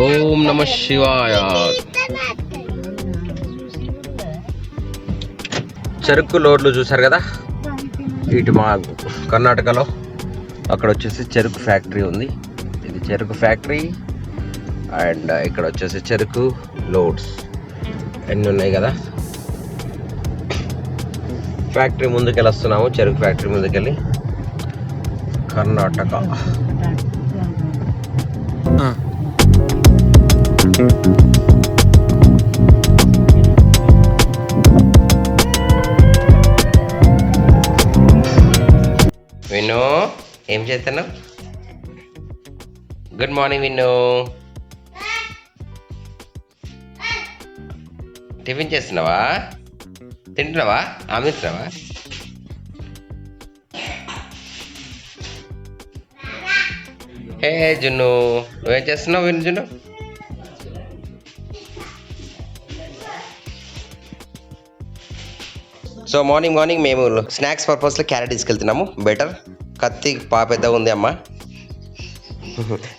ఓం నమ శివాయ. చెరుకు లోడ్లు చూసారు కదా, ఇటు మా కర్ణాటకలో అక్కడ వచ్చేసి చెరుకు ఫ్యాక్టరీ ఉంది. ఇది చెరుకు ఫ్యాక్టరీ. అండ్ ఇక్కడ వచ్చేసి చెరుకు లోడ్స్ ఎన్ని ఉన్నాయి కదా. ఫ్యాక్టరీ ముందుకెళ్ళి వస్తున్నాము, చెరుకు ఫ్యాక్టరీ ముందుకెళ్ళి కర్ణాటక. విను, ఏం చేస్తున్నావు? గుడ్ మార్నింగ్ విను. టిఫిన్ చేస్తున్నావా? తింటున్నావా? ఆమెస్తున్నావా? హే జున్ను, నువ్వేం చేస్తున్నావు? విను జున్ను, సో మార్నింగ్ మేము స్నాక్స్ పర్పస్లో క్యారెట్ తీసుకెళ్తున్నాము. బెటర్ కత్తి పెద్దగా ఉంది అమ్మ.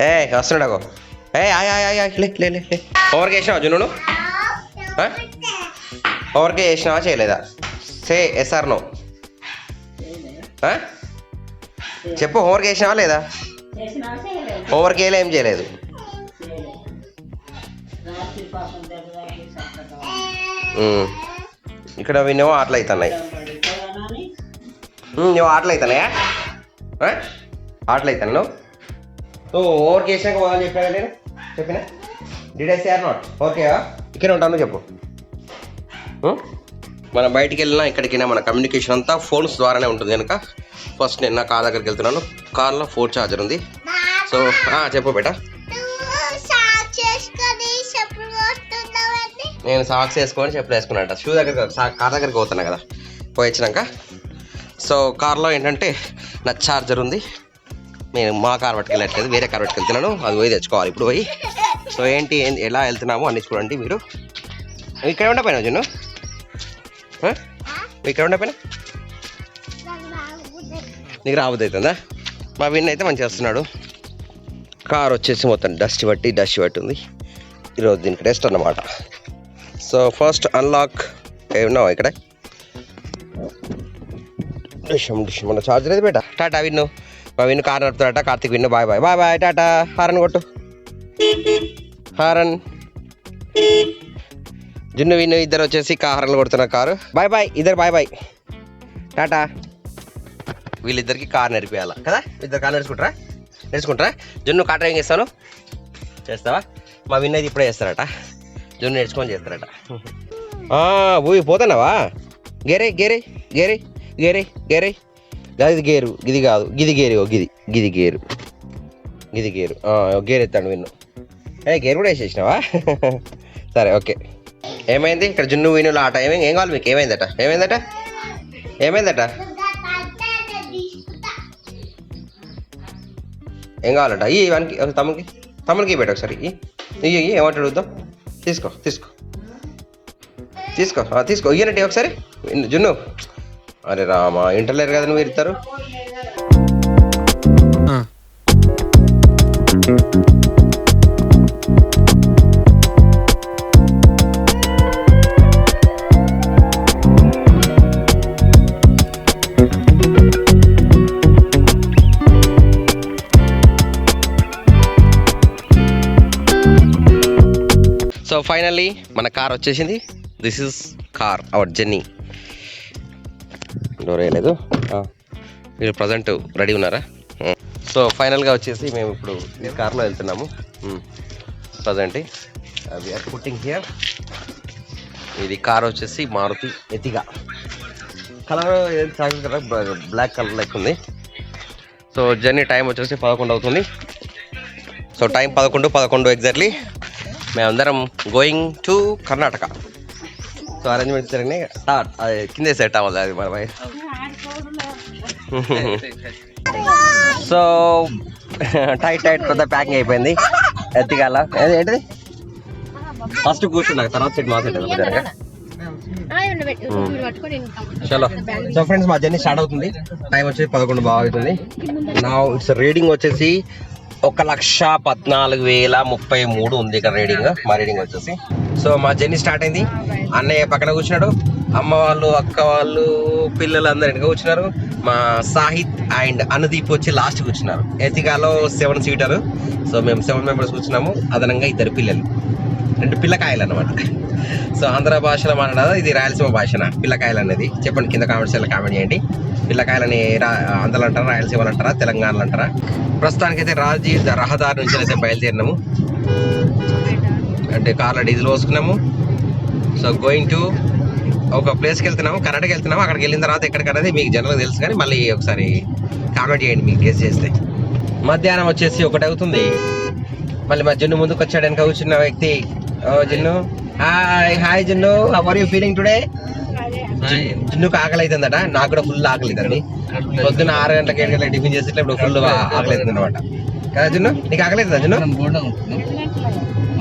ఏ వస్తున్నాడు. ఏ లే హోంవర్క్ చేసినావా జున్ను? హోంవర్క్ చేసినావా చేయలేదా? సే ఎస్ఆర్ నో చెప్పు. హోంవర్క్ చేసినావా లేదా? హోంవర్క్ చేయలే, ఏం చేయలేదు. ఇక్కడ వినేవో ఆటలు అవుతున్నాయి. నువ్వు ఆటలు అవుతున్నాయా? ఆటలు అవుతాను నువ్వు హోంవర్క్ చేసినాక పోవాలని చెప్పాను. నేను చెప్పినా did I say or not? ఓకేవా? ఇక్కడే ఉంటాను చెప్పు. మనం బయటికి వెళ్ళినా ఎక్కడికైనా మన కమ్యూనికేషన్ అంతా ఫోన్స్ ద్వారానే ఉంటుంది కనుక ఫస్ట్ నేను నా కార్ దగ్గరికి వెళ్తున్నాను. కార్లో ఫోన్ ఛార్జర్ ఉంది. సో చెప్పు బేటా. నేను సాక్స్ వేసుకొని చెప్పులు వేసుకున్నాట. షూ దగ్గర కార్ దగ్గరికి పోతున్నా కదా, పోయి వచ్చినాక. సో కార్లో ఏంటంటే నా ఛార్జర్ ఉంది. నేను మా కార్ పట్టుకెళ్ళట్లేదు, వేరే కార్ పట్టుకెళ్తున్నాను. అది పోయి తెచ్చుకోవాలి ఇప్పుడు పోయి. సో ఏంటి ఎలా వెళ్తున్నామో అన్ని చూడండి మీరు. ఇక్కడ ఉండపోయినా జున్ను, ఇక్కడ ఉండపోయినా నీకు రాబోద్దు అవుతుందా? మా విన్ అయితే మంచిగా వస్తున్నాడు. కార్ వచ్చేసి మొత్తం డస్ట్ పట్టి ఉంది. ఈరోజు దీనికి రెస్ట్ అన్నమాట. సో ఫస్ట్ అన్లాక్ ఏమన్నావు ఇక్కడ మన ఛార్జర్ అయితే బేటా. టాటా విన్ను. మా విన్ను కార్ నడుపుతాడట. Karthik Vinnu bye bye bye bye టాటా. హారన్ కొట్టు, హారన్. జున్ను విన్ను ఇద్దరు వచ్చేసి హారన్లు కొడుతున్నారు కారు. బాయ్ బాయ్ ఇద్దరు బాయ్ బాయ్ టాటా. వీళ్ళిద్దరికి కార్ నేర్పియాలా కదా? ఇద్దరు కార్ నేర్చుకుంటారా? జున్ను కార్ డ్రైవింగ్ చేస్తాను, చేస్తావా? మా విన్ అయితే ఇప్పుడే చేస్తారట. జున్ను నేర్చుకొని చేస్తారట. ఊయి పోతున్నావా? గేరే గేరే గేరే గేరే గేరే. గది గేరు, గిది కాదు, గిది గేరు. గిది గేరు గేర్ ఎత్తాడు విన్ను. గేర్ కూడా వేసేసినావా? సరే ఓకే. ఏమైంది ఇక్కడ జున్ను విన్నుల ఆట? ఏం కావాలి మీకు? ఏమైందట? ఏం కావాలట? ఇవన్నీ తమ్మునికి పెట్ట ఒకసారి. ఏమంటాడు చూద్దాం. తీసుకో ఇయ్యనట్టు ఒకసారి జున్ను. అరే రామా, ఇంటర్లేరు కదా నువ్వు ఇస్తారు. సో ఫైనల్లీ మన కార్ వచ్చేసింది. This is car, our journey. Door వేయలేదు. మీరు ప్రజెంట్ రెడీ ఉన్నారా? సో ఫైనల్గా వచ్చేసి మేము ఇప్పుడు ఈ కార్లో వెళ్తున్నాము. ప్రజెంట్ అది పుట్టింగ్ హియర్. ఇది కార్ వచ్చేసి మారుతి ఎతిగా. కలర్ కదా, బ్లాక్ కలర్ లెక్క ఉంది. సో జర్నీ టైం వచ్చేసి 11 అవుతుంది. So time 11 exactly. మేమందరం going to Karnataka. So arrangements జరిగినాయి. కింద సెట్ అవ్వాలి అది మన. సో టైట్ కొత్త ప్యాకింగ్ అయిపోయింది. ఎత్తిగాల ఏంటిది ఫస్ట్ కూర్చున్నాక తర్వాత సెట్ మా సెట్ జరగా. చలో. సో ఫ్రెండ్స్ మా జర్నీ స్టార్ట్ అవుతుంది. టైం వచ్చేసి 11 బాగా అవుతుంది. నా ఇట్స్ రీడింగ్ వచ్చేసి 1,14,033 ఉంది ఇక్కడ రీడింగ్. మా రీడింగ్ వచ్చేసి. సో మా జర్నీ స్టార్ట్ అయింది. అన్నయ్య పక్కన కూర్చున్నాడు, అమ్మ వాళ్ళు, అక్క వాళ్ళు, పిల్లలు అందరు వెనక కూర్చున్నారు. మా సాహిత్ అండ్ అనుదీప్ వచ్చి లాస్ట్ కూర్చున్నారు. ఎతికాలో 7 సీటర్. సో మేము 7 మెంబర్స్ కూర్చున్నాము. అదనంగా 2 పిల్లలు, 2 పిల్లకాయలు అనమాట. సో ఆంధ్ర భాషలో మాట్లాడాలి, ఇది రాయలసీమ భాషన పిల్లకాయలు అనేది. చెప్పండి కింద కామెంట్స్ కామెంట్ చేయండి. పిల్లకాయలని ఆంధ్రలో అంటారా, రాయలసీమలో అంటారా, తెలంగాణలో అంటారా? ప్రస్తుతానికైతే రహదారి నుంచి అయితే బయలుదేరినాము. అంటే కార్లో డీజిల్ పోసుకున్నాము. సో గోయింగ్ టు ఒక ప్లేస్కి వెళ్తున్నాము, కర్ణాటక వెళ్తున్నాము. అక్కడికి వెళ్ళిన తర్వాత ఎక్కడికనేది మీకు జనరల్గా తెలుసు, కానీ మళ్ళీ ఒకసారి కామెంట్ చేయండి మీకు గెస్ చేస్తే. మధ్యాహ్నం వచ్చేసి 1 అవుతుంది. మళ్ళీ మా జున్ను ముందుకు వచ్చాడు, వెనక కూర్చున్న వ్యక్తి. ఓ Junnu, hi Junnu, how are you feeling today? జున్నుకు ఆకలి అవుతుందట, నాకు కూడా ఫుల్ ఆకలి అవుతుంది. పొద్దున్న 6 గంటలకు 7 గంటలకు టిఫిన్ చేసి ఇప్పుడు ఫుల్ ఆకలి అవుతుంది అనమాట. కదా జున్ను, నీకు ఆకలి అవుతుందా జున్ను?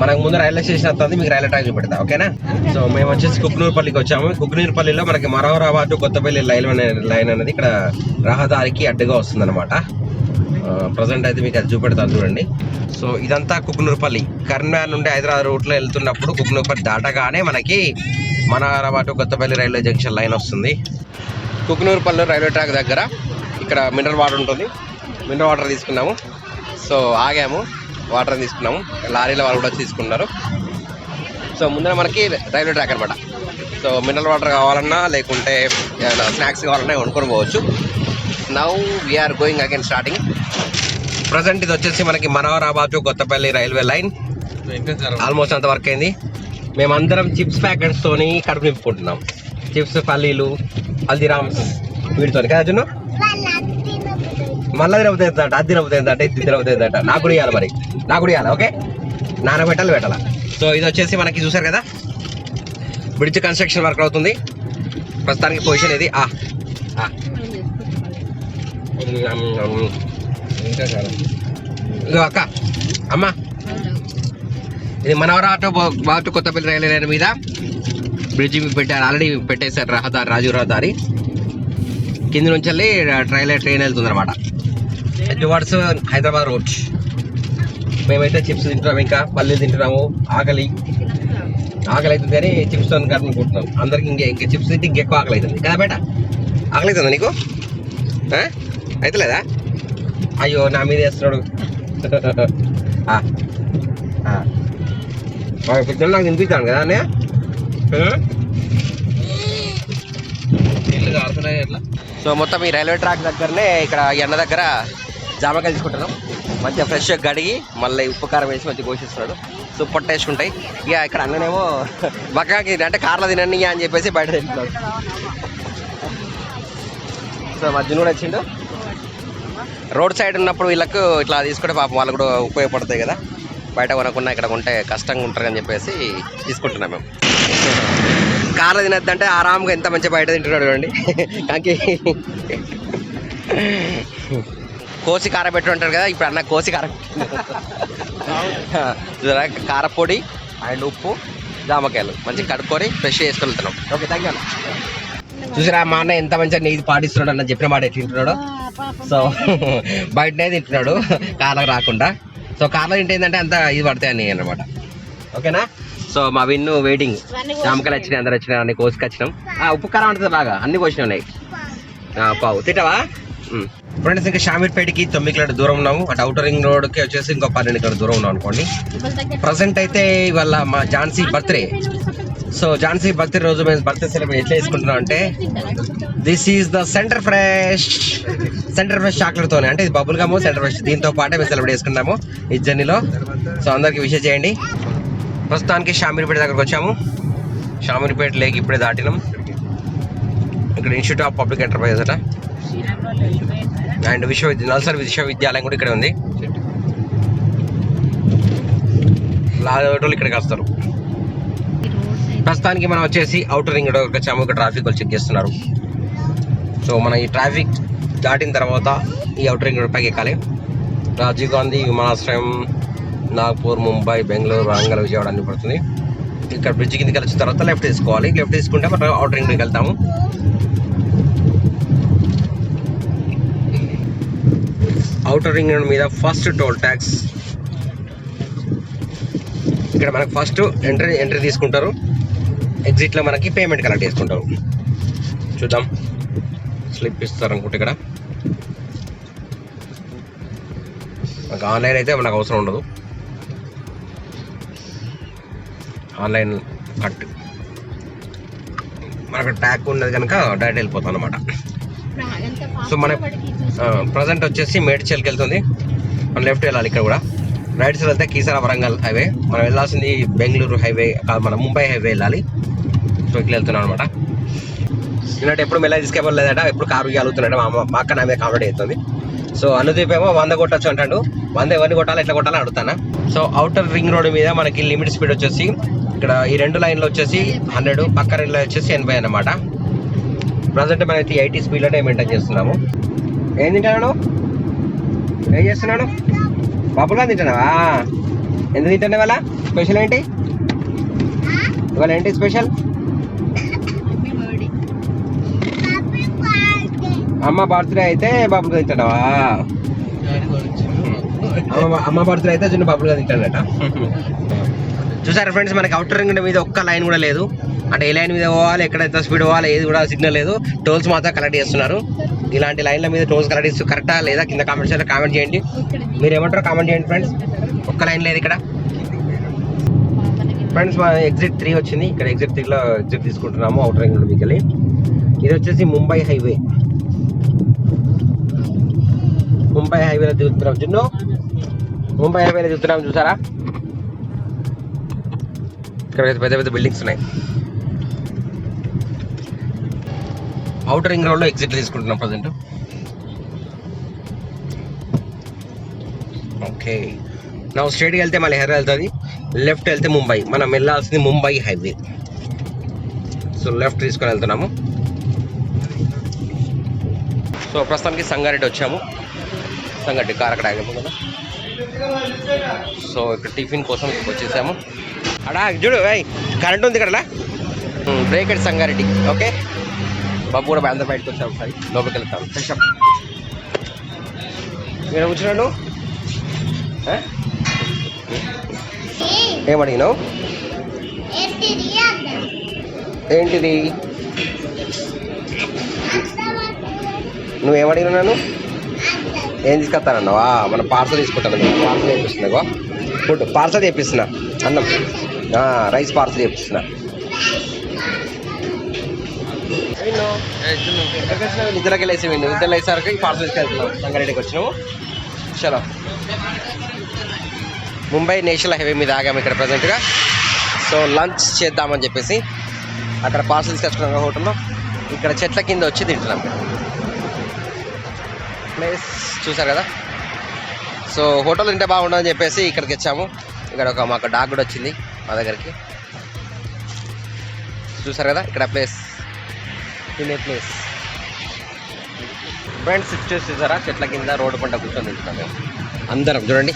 మనకు ముందు రైల్వే స్టేషన్ వస్తుంది, మీకు రైల్వే ట్రాక్ పెడతా, ఓకేనా? సో మేము వచ్చేసి కుక్నూరుపల్లికి వచ్చాము. కుక్నూరుపల్లిలో మనకి మనోహరాబాద్ కొత్తపల్లి లైన్ అనేది ఇక్కడ రహదారికి అడ్డుగా వస్తుంది అనమాట. ప్రజెంట్ అయితే మీకు అది చూపెడతాను చూడండి. సో ఇదంతా కుక్నూరుపల్లి. కరీంనగర్ నుండి హైదరాబాద్ రూట్లో వెళ్తున్నప్పుడు కుక్నూరుపల్లి దాటగానే మనకి Manoharabad Kothapalli railway junction line వస్తుంది. కుక్నూరుపల్లి రైల్వే ట్రాక్ దగ్గర ఇక్కడ మినరల్ వాటర్ ఉంటుంది. మినరల్ వాటర్ తీసుకున్నాము. సో ఆగాము, వాటర్ తీసుకున్నాము. లారీల వాళ్ళు కూడా తీసుకున్నారు. సో ముందర మనకి రైల్వే ట్రాక్ అనమాట. సో మినరల్ వాటర్ కావాలన్నా లేకుంటే స్నాక్స్ కావాలన్నా కొనుక్కొని పోవచ్చు. Now we're going again starting. Present ఇది వచ్చేసి మనకి Manoharabad to Kothapalli railway line. Almost అంత వర్క్ అయింది. మేమందరం చిప్స్ ప్యాకెట్స్ తోని కడుపు నింపుకుంటున్నాం. చిప్స్, పల్లీలు, హల్దీరామ్స్ వీటితో కదా జున్ను. మళ్ళీ తినవుతుందట, అది తినవుతుందట, ఇది తినవుతుందట. నాకు కూడా ఇవ్వాలి, మరి నాకు కూడా ఇవ్వాలి. ఓకే, నానబెట్టాలి, పెట్టాలా. సో ఇది వచ్చేసి మనకి చూసారు కదా, బ్రిడ్జ్ కన్స్ట్రక్షన్ వర్క్ అవుతుంది. ప్రస్తుతానికి పొజిషన్ ఇది. ఇదో అక్క, అమ్మా, ఇది Manoharabad to Kothapalli railway line మీద బ్రిడ్జ్ పెట్టారు, ఆల్రెడీ పెట్టేశారు. రహదారి, రాజీవ్ రహదారి కింద నుంచి వెళ్ళి ట్రైన్ వెళ్తుంది అనమాట టువర్డ్స్ హైదరాబాద్ రోడ్. మేమైతే చిప్స్ తింటున్నాము, ఇంకా పల్లీలు తింటున్నాము. ఆకలి అవుతుంది కానీ చిప్స్ కనుక్కుంటున్నాం. అందరికి ఇంకా చిప్స్ తింటే ఇంకెక్కువ ఆకలి అవుతుంది కదా బేట. ఆకలి అవుతుందా నీకు? అయితే లేదా? అయ్యో నా మీద వేస్తున్నాడు. పిల్లలు నాకు తినిపిస్తాను కదా అన్నయ్య. సో మొత్తం ఈ రైల్వే ట్రాక్ దగ్గరనే ఇక్కడ ఎండ దగ్గర జామకాయలు తీసుకుంటున్నాం. మంచిగా ఫ్రెష్గా గడిగి మళ్ళీ ఉప్పు కారం వేసి మంచిగా కోసిస్తున్నాడు. సో పొట్టేసుకుంటాయి. ఇక ఇక్కడ అన్ననేమో బక్కాకి అంటే కార్లో తినండి అని చెప్పేసి బయట తింటున్నాడు. సో మధ్యలో కూడా వచ్చిండు. రోడ్ సైడ్ ఉన్నప్పుడు వీళ్ళకు ఇట్లా తీసుకుంటే పాపం వాళ్ళు కూడా ఉపయోగపడతాయి కదా, బయట కొనకుండా ఇక్కడ కొంటే కష్టంగా ఉంటారు అని చెప్పేసి తీసుకుంటున్నాం మేము. కార్లో తినద్దంటే ఆరాంగా ఎంత మంచిగా బయట తింటున్నాడు చూడండి. కాకి కోసి కార పెట్టి ఉంటారు కదా, ఇప్పుడు అన్న కోసి కారపొడి అండ్ ఉప్పు, జామకాయలు మంచిగా కడుక్కొని ఫ్రెష్ చేసుకొని వెళ్తున్నాం. ఓకే, థ్యాంక్ యూ అన్న. చూసారా మా అన్న ఎంత మంచిగా నీది పాటిస్తున్నాడు అన్న, చెప్పిన మాట తింటున్నాడు. సో బయటనే తింటున్నాడు కార్లకు రాకుండా. సో కార్లో తింటే ఏంటంటే అంత ఇది పడతాయి అని అనమాట. ఓకేనా? సో మా విన్ను వెయిటింగ్. జామకాయలు వచ్చినాయి, అందరు వచ్చినాయి, అన్ని కోసుకొచ్చినాం. ఉప్పు కారం ఉంటుంది బాగా, అన్ని కోసినాయి ఉన్నాయి. పావు తింటావా ఫ్రెండ్స్? ఇంకా షామీర్పేటకి 9 కిలోమీటర్ దూరం ఉన్నాము. అటు అవుటర్ రింగ్ రోడ్కి వచ్చేసి ఇంకో 12 కిలోమీటర్ దూరం ఉన్నాం అనుకోండి. ప్రజెంట్ అయితే ఇవాళ మా Jhansi birthday. So Jhansi birthday రోజు మేము బర్త్డే సెలబ్రేట్ ఎట్లా చేసుకుంటున్నాం అంటే, this is the Center Fresh చాక్లెట్తోనే, అంటే ఇది బబుల్ గమ్ సెంటర్ ఫ్రెష్, దీంతో పాటే మేము సెలబ్రేట్ చేసుకుంటాము ఈ జర్నీలో. సో అందరికి విషయం చేయండి. ప్రస్తుతానికి షామీర్పేట దగ్గరకు వచ్చాము. షామీర్పేట లేక్ ఇప్పుడే దాటినాం. ఇక్కడ ఇన్స్టిట్యూట్ ఆఫ్ పబ్లిక్ ఎంటర్ప్రైజెస్ అట అండ్ నల్సార్ విశ్వవిద్యాలయం కూడా ఇక్కడ ఉంది. లాటోలు ఇక్కడికి వస్తారు. ప్రస్తుతానికి మనం వచ్చేసి అవుటర్ రింగ్ రోడ్ వచ్చాము. ఇక్కడ ట్రాఫిక్ వాళ్ళు చెక్ చేస్తున్నారు. సో మనం ఈ ట్రాఫిక్ దాటిన తర్వాత ఈ అవుటర్ రింగ్ రోడ్ పైకి ఎక్కాలి. రాజీవ్ గాంధీ విమానాశ్రయం, నాగ్పూర్, ముంబై, బెంగళూరు, వరంగల్, విజయవాడ అన్ని పడుతుంది. ఇక్కడ బ్రిడ్జ్ కిందకి వచ్చిన తర్వాత లెఫ్ట్ తీసుకోవాలి. లెఫ్ట్ తీసుకుంటే మనం అవుటర్ రింగ్ రోడ్కి వెళ్తాము. అవుటర్ రింగ్ రోడ్ మీద ఫస్ట్ టోల్ ట్యాక్స్. ఇక్కడ మనకు ఫస్ట్ ఎంట్రీ తీసుకుంటారు, ఎగ్జిట్లో మనకి పేమెంట్ కలెక్ట్ చేసుకుంటారు. చూద్దాం, స్లిప్ ఇస్తారు అనుకుంటే ఇక్కడ. మనకు ఆన్లైన్ అయితే మనకు అవసరం ఉండదు, ఆన్లైన్ కట్ మనకు ట్యాగ్ ఉన్నది కనుక డైరెక్ట్ వెళ్ళిపోతాం అనమాట. సో మన ప్రజెంట్ వచ్చేసి మేడ్చల్కి వెళ్తుంది, మనం లెఫ్ట్ వెళ్ళాలి. ఇక్కడ కూడా రైట్ సైడ్ వెళ్తే కీసరా వరంగల్ హైవే, మనం వెళ్ళాల్సింది బెంగళూరు హైవే కాదు, మనం ముంబై హైవే వెళ్ళాలి. సో ఇట్లా వెళ్తున్నాం అనమాట. ఇలాంటి ఎప్పుడు మెల్ల తీసుకెళ్ళలేదట, ఎప్పుడు కారు వెళ్తున్నాడు మా అక్క నా మీద కామెడీ అవుతుంది. సో అనుదీప్ ఏమో 100 కొట్టచ్చు అంటాడు, 100 ఎవరిని కొట్టాలి ఎట్లా కొట్టాలని అడుగుతాను. సో అవుటర్ రింగ్ రోడ్ మీద మనకి లిమిట్ స్పీడ్ వచ్చేసి ఇక్కడ ఈ 2 లైన్లు వచ్చేసి 100, పక్క 2 లైన్ వచ్చేసి 80 అనమాట. ప్రజెంట్ మనకి 80 స్పీడ్లోనే మెయింటైన్ చేస్తున్నాము. ఏం తింటాను, ఏం చేస్తున్నాడు? బబ్బులుగా తింటున్నావా? ఎందుకు తింటున్నావు? ఇవాళ స్పెషల్ ఏంటి? ఇవాళ ఏంటి స్పెషల్? అమ్మ బర్త్డే అయితే బబ్బులుగా తింటున్నావా? అమ్మ బర్త్డే అయితే చిన్న బబ్బులుగా తింటాడట. చూసారా ఫ్రెండ్స్, మనకి అవుటర్ రింగ్ మీద ఒక్క లైన్ కూడా లేదు. అంటే ఏ లైన్ మీద పోవాలి, ఎక్కడైతే స్పీడ్ పోవాలి, ఏది కూడా సిగ్నల్ లేదు. టోల్స్ మాత్రం కలెక్ట్ చేస్తున్నారు. ఇలాంటి లైన్ల మీద టోల్స్ కలెక్ట్ చేస్తూ కరెక్టా లేదా కింద కామెంట్ సెక్షన్లో కామెంట్ చేయండి. మీరు ఏమంటారో కామెంట్ చేయండి ఫ్రెండ్స్. ఒక్క లైన్ లేదు ఇక్కడ. ఫ్రెండ్స్ మా ఎగ్జిట్ 3 వచ్చింది, ఇక్కడ ఎగ్జిట్ 3లో ఎగ్జిట్ తీసుకుంటున్నాము అవుటర్ రింగ్ రోడ్ మీదకి. ఇది వచ్చేసి ముంబై హైవే. ముంబై హైవేలో దిగుతున్నాం జున్ను, ముంబై హైవేలో దిగుతున్నాం. చూసారా ఇక్కడ పెద్ద పెద్ద బిల్డింగ్స్ ఉన్నాయి. అవుటర్ రింగ్ రోడ్లో ఎగ్జిట్ తీసుకుంటున్నాం ప్రజెంట్. ఓకే, నా స్ట్రైట్గా వెళ్తే మళ్ళీ హైదరాబాద్ వెళ్తుంది, లెఫ్ట్ వెళ్తే ముంబై. మనం వెళ్ళాల్సింది ముంబై హైవే. సో లెఫ్ట్ తీసుకొని వెళ్తున్నాము. సో ప్రస్తుతానికి సంగారెడ్డి వచ్చాము. సంగారెడ్డి కార్ అక్కడ ఆగాము కదా. సో ఇక్కడ టిఫిన్ కోసం వచ్చేసాము. అడా చూడు కరెంట్ ఉంది ఇక్కడ, బ్రేక్ ఎడ్ సంగారెడ్డి. ఓకే, బాబు కూడా అందరు బయటకు వచ్చాము. ఒకసారి లోపలికి వెళ్తాం. ఫ్రెషప్ మీరు కూర్చున్నాడు. ఏమడిగినావు? ఏంటిది? నువ్వేమడిగినా నన్ను? ఏం తీసుకొస్తానన్నావా? మనం పార్సల్ తీసుకుంటాను. పార్సల్ చేపిస్తున్నా, ఫుడ్ పార్సల్ చేపిస్తున్నా, అన్నం రైస్ పార్సల్ చేపిస్తున్నా. నిద్రకి వెళ్ళేసి నిద్రలు వేసారికి పార్సల్ తీసుకెళ్తున్నాం. సంగారెడ్డికి వచ్చినాము. చలో, ముంబై నేషనల్ హైవే మీద ఆగాము ఇక్కడ ప్రజెంట్గా. సో లంచ్ చేద్దామని చెప్పేసి అక్కడ పార్సల్ తీసుకొచ్చుకున్నాం హోటల్లో. ఇక్కడ చెట్ల కింద వచ్చి తింటున్నాం. ప్లేస్ చూసారు కదా. సో హోటల్ తింటే బాగుండదని చెప్పేసి ఇక్కడికి వచ్చాము. ఇక్కడ మాకు డాగ్ కూడా వచ్చింది మా దగ్గరికి. చూసారు కదా ఇక్కడ ప్లేస్, తినే ప్లేస్. ఫ్రెండ్స్ చూసారా, చెట్ల కింద రోడ్డు పంట కూర్చొని తింటున్నాం మేము అందరం. చూడండి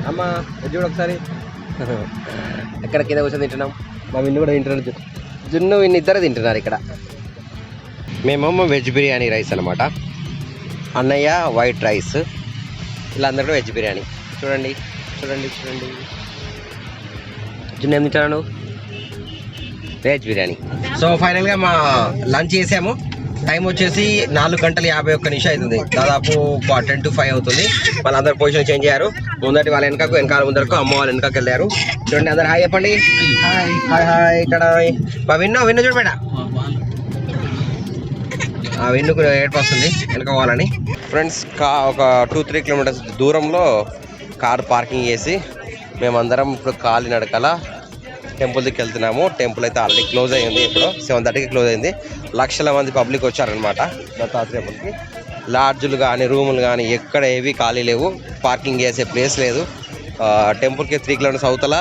అమ్మ, చూడు ఒకసారి ఎక్కడ కింద కూర్చొని తింటున్నాం. మా విన్ను కూడా తింటున్నాడు, జున్ను విన్ను ఇద్దరు తింటున్నారు ఇక్కడ. మేమేమో వెజ్ బిర్యానీ రైస్ అనమాట, అన్నయ్య వైట్ రైస్, ఇలా అందరూ కూడా వెజ్ బిర్యానీ. చూడండి చూడండి చూడండి, జున్ను ఏం తింటున్నాను? వెజ్ బిర్యానీ. సో ఫైనల్గా మా లంచ్ చేసాము. టైం వచ్చేసి 4:51 అవుతుంది. దాదాపు 10 to 5 అవుతుంది. వాళ్ళందరూ పొజిషన్ చేంజ్ అయ్యారు. ముందటి వాళ్ళ వెనకకు, వెనకాల ముందరకు, అమ్మ వాళ్ళ వెనకకు వెళ్ళారు. చూడండి అందరు హాయ్ చెప్పండి. Hi hi hi. ఇక్కడ మా విన్ను చూడబేట, ఆ విన్నుకు ఏడుపు వస్తుంది వెనక పోవాలని. ఫ్రెండ్స్ ఒక 2-3 కిలోమీటర్స్ దూరంలో కార్ పార్కింగ్ చేసి మేమందరం ఇప్పుడు కాలినడకల టెంపుల్ దిక్కి వెళ్తున్నాము. టెంపుల్ అయితే ఆల్రెడీ క్లోజ్ అయ్యింది, ఇప్పుడు 7:30కి క్లోజ్ అయింది. లక్షల మంది పబ్లిక్ వచ్చారనమాట దత్తాత్రేయ టెంపుల్కి. లాడ్జులు కానీ రూములు కానీ ఎక్కడ ఏవి ఖాళీ లేవు, పార్కింగ్ చేసే ప్లేస్ లేదు. టెంపుల్కి 3 కిలోమీటర్స్ అవతల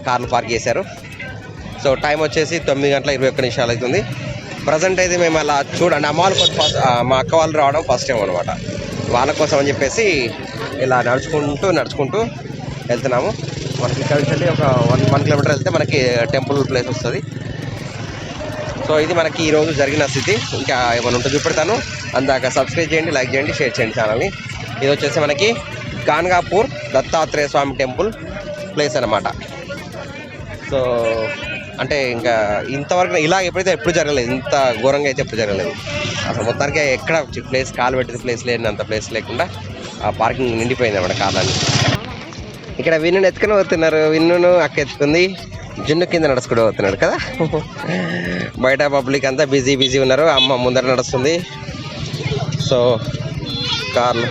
కార్లు పార్క్ చేశారు. సో టైం వచ్చేసి 9:21 అవుతుంది. ప్రజెంట్ అయితే మేము అలా చూడండి, అమ్మ వాళ్ళ కోసం మా అక్క వాళ్ళు రావడం ఫస్ట్ టైం అనమాట. వాళ్ళ కోసం అని చెప్పేసి ఇలా నడుచుకుంటూ వెళ్తున్నాము. మనకి ఇక్కడ నుంచి ఒక 1 కిలోమీటర్ వెళ్తే మనకి టెంపుల్ ప్లేస్ వస్తుంది. సో ఇది మనకి ఈరోజు జరిగిన స్థితి. ఇంకా ఏమైనా ఉంటే చూపెడతాను. అందాక సబ్స్క్రైబ్ చేయండి, లైక్ చేయండి, షేర్ చేయండి ఛానల్ని. ఇది వచ్చేసి మనకి గాన్గాపూర్ దత్తాత్రేయ స్వామి టెంపుల్ ప్లేస్ అనమాట. సో అంటే ఇంకా ఇంతవరకు ఇలా ఎప్పుడు జరగలేదు, ఇంత ఘోరంగా అయితే ఎప్పుడు జరగలేదు. అసలు మొత్తానికి ఎక్కడ ప్లేస్ కాలు పెట్టిన ప్లేస్ లేనంత ప్లేస్ లేకుండా ఆ పార్కింగ్ నిండిపోయింది అన్నమాట కార్లన్నీ. ఇక్కడ విన్నును ఎత్తుకుని పోతున్నారు. విన్నును అక్క ఎత్తుకుంది, జున్ను కింద నడుచుకుంటూ పోతున్నాడు కదా. బయట పబ్లిక్ అంతా బిజీ ఉన్నారు. అమ్మ ముందర నడుస్తుంది. సో కార్లు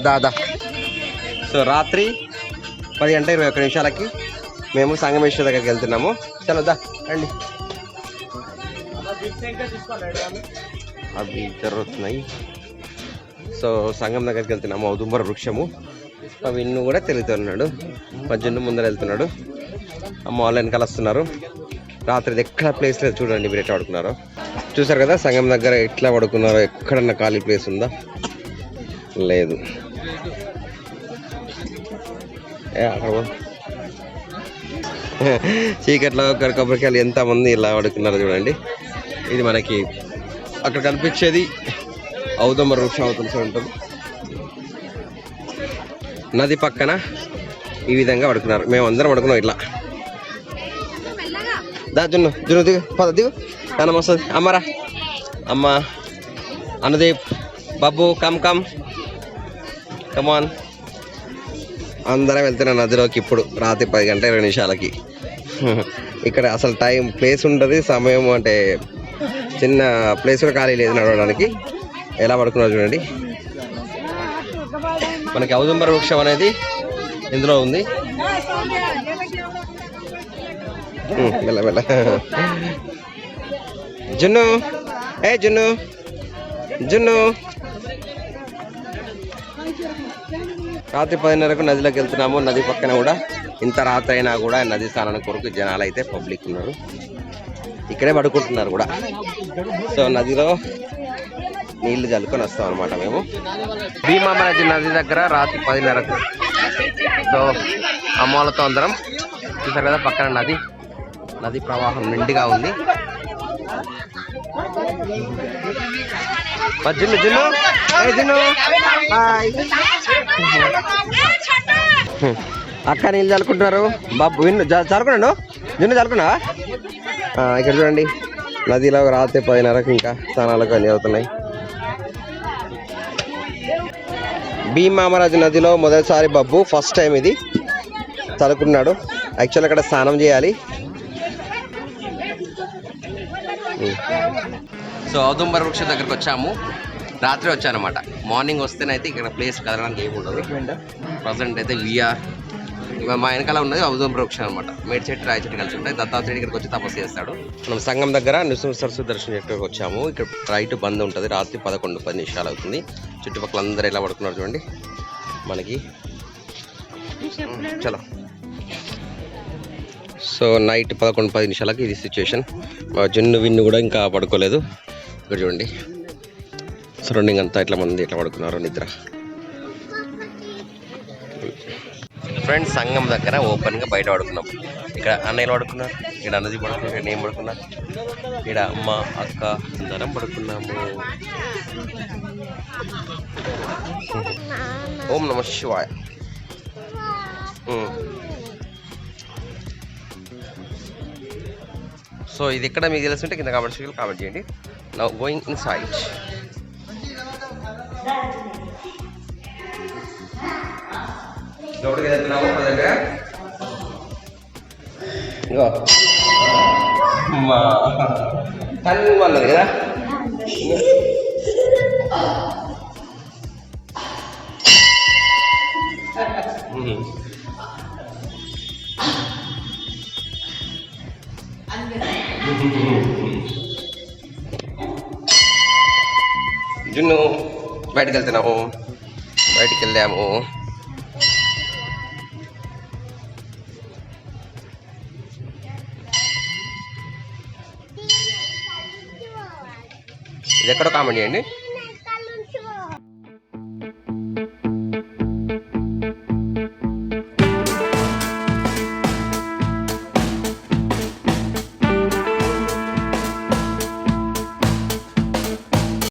దాదా. సో రాత్రి 10:21 మేము సంగమేశ్వర దగ్గరికి వెళ్తున్నాము. చలో దా రండి. అవి జరుగుతున్నాయి. సో సంగం దగ్గరికి వెళ్తున్నాము. ఔదుంబర వృక్షము. విన్ను కూడా తెలుగుతున్నాడు. మా జున్ను ముందర వెళ్తున్నాడు. అమ్మ వాళ్ళు వెనకాల వస్తున్నారు. రాత్రి ఎక్కడ ప్లేస్ లేదు చూడండి, మీరు ఎట్లా పడుకున్నారో చూసారు కదా. సంగం దగ్గర ఎట్లా పడుకున్నారో, ఎక్కడన్నా ఖాళీ ప్లేస్ ఉందా? లేదు. చీకట్లో కొబ్బరికాయలు ఎంతమంది ఇలా పడుకున్నారో చూడండి. ఇది మనకి అక్కడ కనిపించేది ఔదుంబర వృక్షం అవుతుంది ఉంటుంది. నది పక్కన ఈ విధంగా పడుకున్నారు. మేము అందరం పడుకున్నాం ఇట్లా. దా జున్ను దిగు, పద దిగు. కానం వస్తుంది. అమ్మరా అమ్మ, అనుదీప్, బాబు కమ్ కమాన్. అందరం వెళ్తున్నాం నదిలోకి ఇప్పుడు రాత్రి 10:20 ఇక్కడ అసలు ప్లేస్ ఉంటుంది, సమయం అంటే చిన్న ప్లేస్ కూడా ఖాళీ లేదు నడవడానికి. ఎలా పడుకున్నారు చూడండి. మనకి ఔదుంబర వృక్షం అనేది ఇందులో ఉంది. మెల్ల జున్ను, జున్ను. రాత్రి 10:30 నదిలోకి వెళ్తున్నాము. నది పక్కన కూడా ఇంత రాత్రి అయినా కూడా నది స్నానానికి కొరకు జనాలు అయితే పబ్లిక్ ఉన్నారు. ఇక్కడే పడుకుంటున్నారు కూడా. సో నదిలో నీళ్లు చల్లుకొని వస్తాం అనమాట మేము. భీమామరాజు నది దగ్గర రాత్రి 10:30. సో అమ్మవాళ్ళతో అందరం చూసారు కదా, పక్కన నది ప్రవాహం నిండుగా ఉంది. జున్ను అక్క నీళ్ళు చల్లుకుంటున్నారు. బాబు విన్ను చల్లుకున్నాడు. జున్ను చల్లుకున్నావా? ఇక్కడ చూడండి, నదిలో రాత్రి 10:30 ఇంకా స్నానాలకు అన్నీ అవుతున్నాయి. భీమామరాజు నదిలో మొదటిసారి బాబు ఫస్ట్ టైం ఇది చదువుకున్నాడు. యాక్చువల్ అక్కడ స్నానం చేయాలి. సో ఔదుంబర వృక్షం దగ్గరకు వచ్చాము. రాత్రి వచ్చానమాట. మార్నింగ్ వస్తేనైతే ఇక్కడ ప్లేస్ కదలడానికి ఏమి ఉండదు. ప్రజెంట్ అయితే మా వెనకాల ఉన్నది ఔదుంబర వృక్షం అనమాట. మేడి చెట్టు, రాయి చెట్టు కలిసి ఉంటాయి. దత్తాత్రేయుడు ఇక్కడికి వచ్చి తపస్సు చేస్తాడు. మనం సంగం దగ్గర నృసింహ సరస్వతి దర్శనం చేయడానికి వచ్చాము. ఇక్కడ రైట్ బంద్ ఉంటుంది. రాత్రి 11:10 అవుతుంది. చుట్టుపక్కల అందరూ ఎలా పడుకున్నారు చూడండి. మనకి చలో. సో నైట్ 11:10 ఇది సిచ్యువేషన్. జున్ను విన్ను కూడా ఇంకా పడుకోలేదు. ఇక్కడ చూడండి సరౌండింగ్ అంతా ఇట్లా మంది ఎట్లా పడుకున్నారు నిద్ర. ఫ్రెండ్స్ సంగం దగ్గర ఓపెన్గా బయట పడుకున్నాం. ఇక్కడ అన్నయ్యలు పడుకున్నారు, ఇక్కడ అన్నది పడుకున్నారు, ఇక్కడ నేను పడుకున్నా, ఇక్కడ అమ్మ అక్క అందరం పడుకున్నాము. ఓం నమః శివాయ. సో ఇది ఎక్కడ మీకు తెలుసుంటే కింద కామెంట్ చేయండి. Now going in side. లోపలికి వెళ్తున్నాము. అన్నది కదా. జున్ను బయటకు వెళ్తున్నాము. బయటికి వెళ్ళాము. ఇది ఎక్కడో కామెంట్ చేయండి.